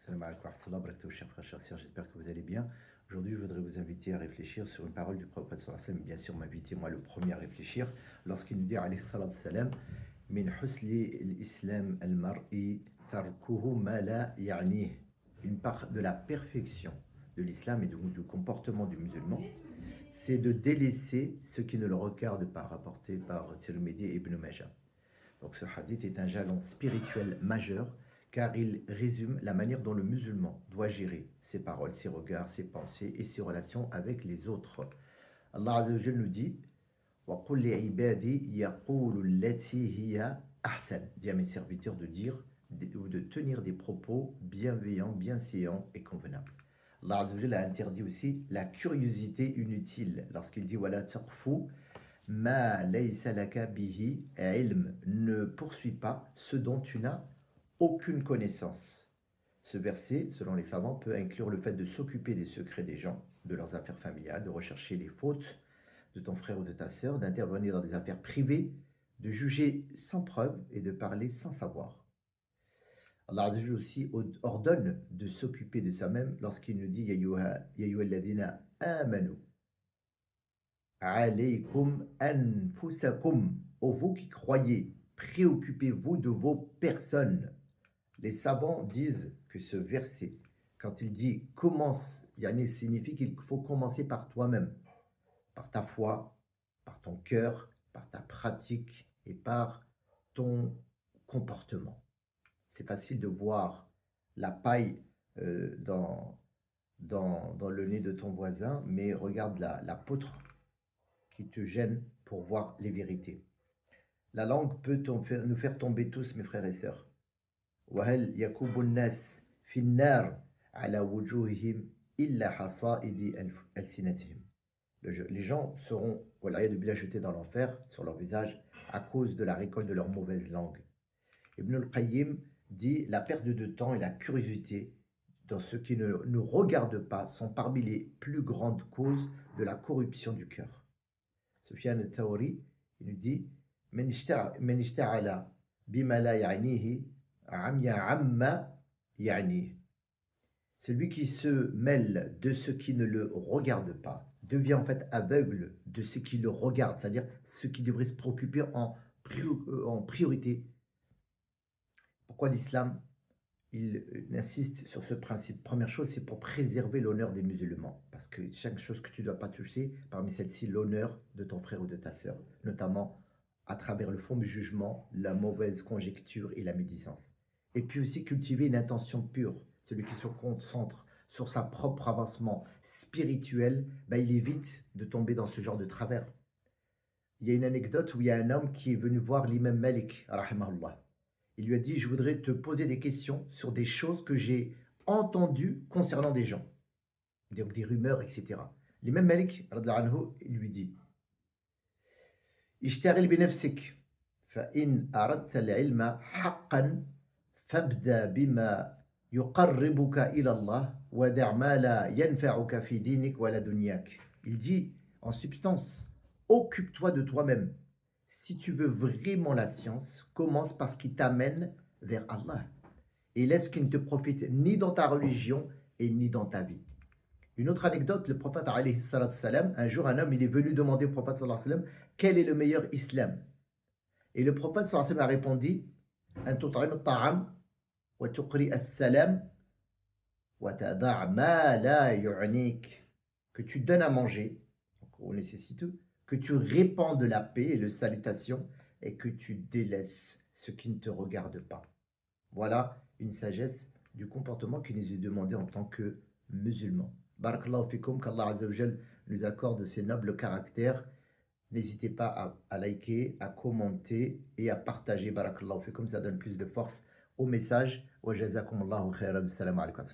Salam alaikum wa rahmatullahi wa barakatuh, chers frères, chers sœurs, j'espère que vous allez bien. Aujourd'hui, je voudrais vous inviter à réfléchir sur une parole du prophète sallallahu alayhi wa sallam, bien sûr m'inviter moi le premier à réfléchir, lorsqu'il nous dit alayhi salatu salam, min husli l'islam al-mar'i tarkuhu ma la ya'nih. Une part de la perfection de l'islam et du comportement du musulman, c'est de délaisser ce qui ne le regarde pas, rapporté par Tirmidhi et Ibn Majah. Donc ce hadith est un jalon spirituel majeur car il résume la manière dont le musulman doit gérer ses paroles, ses regards, ses pensées et ses relations avec les autres. Allah Azza wa Jalla nous dit وَقُلْ لِعِبَادِي يَقُولُ الَّتِي هِيَ أَحْسَنُ. Dis à mes serviteurs de dire ou de tenir des propos bienveillants, bienséants et convenables. Allah Azza wa Jalla a interdit aussi la curiosité inutile lorsqu'il dit وَلَا تَقْفُوا Ma laysa laka bihi ilm, ne poursuis pas ce dont tu n'as aucune connaissance. Ce verset, selon les savants, peut inclure le fait de s'occuper des secrets des gens, de leurs affaires familiales, de rechercher les fautes de ton frère ou de ta sœur, d'intervenir dans des affaires privées, de juger sans preuve et de parler sans savoir. Allah Azza wa Jalla aussi ordonne de s'occuper de soi-même lorsqu'il nous dit Ya ayyuhalladhina amanu alaykum anfusakum, ô vous qui croyez, préoccupez-vous de vos personnes. Les savants disent que ce verset, quand il dit commence, yani signifie qu'il faut commencer par toi-même, par ta foi, par ton cœur, par ta pratique et par ton comportement. C'est facile de voir la paille dans le nez de ton voisin, mais regarde la poutre qui te gêne pour voir les vérités. La langue peut nous faire tomber tous, mes frères et sœurs. وَهَلْ يَكُبُ النَّاسِ فِي النَّارِ عَلَى وُجُوهِهِمْ إِلَّا حَصَائِدِ أَلْسِنَتِهِمْ. Les gens seront jetés dans l'enfer sur leur visage à cause de la récolte de leur mauvaise langue. Ibn al-Qayyim dit la perte de temps et la curiosité dans ce qui ne nous regarde pas sont parmi les plus grandes causes de la corruption du cœur. Sufyan al-Thawri, il nous dit من اشتعل بما لا يعنيه عمي عما يعنيه. Celui qui se mêle de ce qui ne le regarde pas devient en fait aveugle de ce qui le regarde, c'est-à-dire ce qui devrait se préoccuper en priorité. Pourquoi l'islam il insiste sur ce principe? Première chose, c'est pour préserver l'honneur des musulmans. Parce que chaque chose que tu ne dois pas toucher, parmi celles-ci, l'honneur de ton frère ou de ta sœur, notamment à travers le fond du jugement, la mauvaise conjecture et la médisance. Et puis aussi cultiver une intention pure. Celui qui se concentre sur sa propre avancement spirituel, il évite de tomber dans ce genre de travers. Il y a une anecdote où il y a un homme qui est venu voir l'imam Malik, rahimahullah. Il lui a dit, je voudrais te poser des questions sur des choses que j'ai entendues concernant des gens. Donc des rumeurs, etc. L'imam Malik, il lui dit, اشتغل بنفسك فإن أردت العلم حقا فابدأ بما يقربك إلى الله ودع ما لا ينفعك في دينك ولا دنياك. Il dit, en substance, occupe-toi de toi-même. Si tu veux vraiment la science, commence par ce qui t'amène vers Allah. Et laisse qu'il ne te profite ni dans ta religion et ni dans ta vie. Une autre anecdote, le prophète alayhi salam, un jour un homme il est venu demander au prophète sallallahu alayhi wa sallam quel est le meilleur islam. Et le prophète sallallahu alayhi wa sallam a répondu An tut'im at-ta'am wa tuqri as-salam wa tada'a ma la yu'nik. Que tu donnes à manger, donc on nécessite, que tu répands de la paix et de salutation et que tu délaisses ce qui ne te regarde pas. Voilà une sagesse du comportement qui nous est demandé en tant que musulmans. Barakallahu fikum, qu'Allah Azza wa Jal nous accorde ces nobles caractères. N'hésitez pas à liker, à commenter et à partager. Barakallahu fikum, ça donne plus de force au message. Wa jazakumullahu khairan. Assalamu alaikum.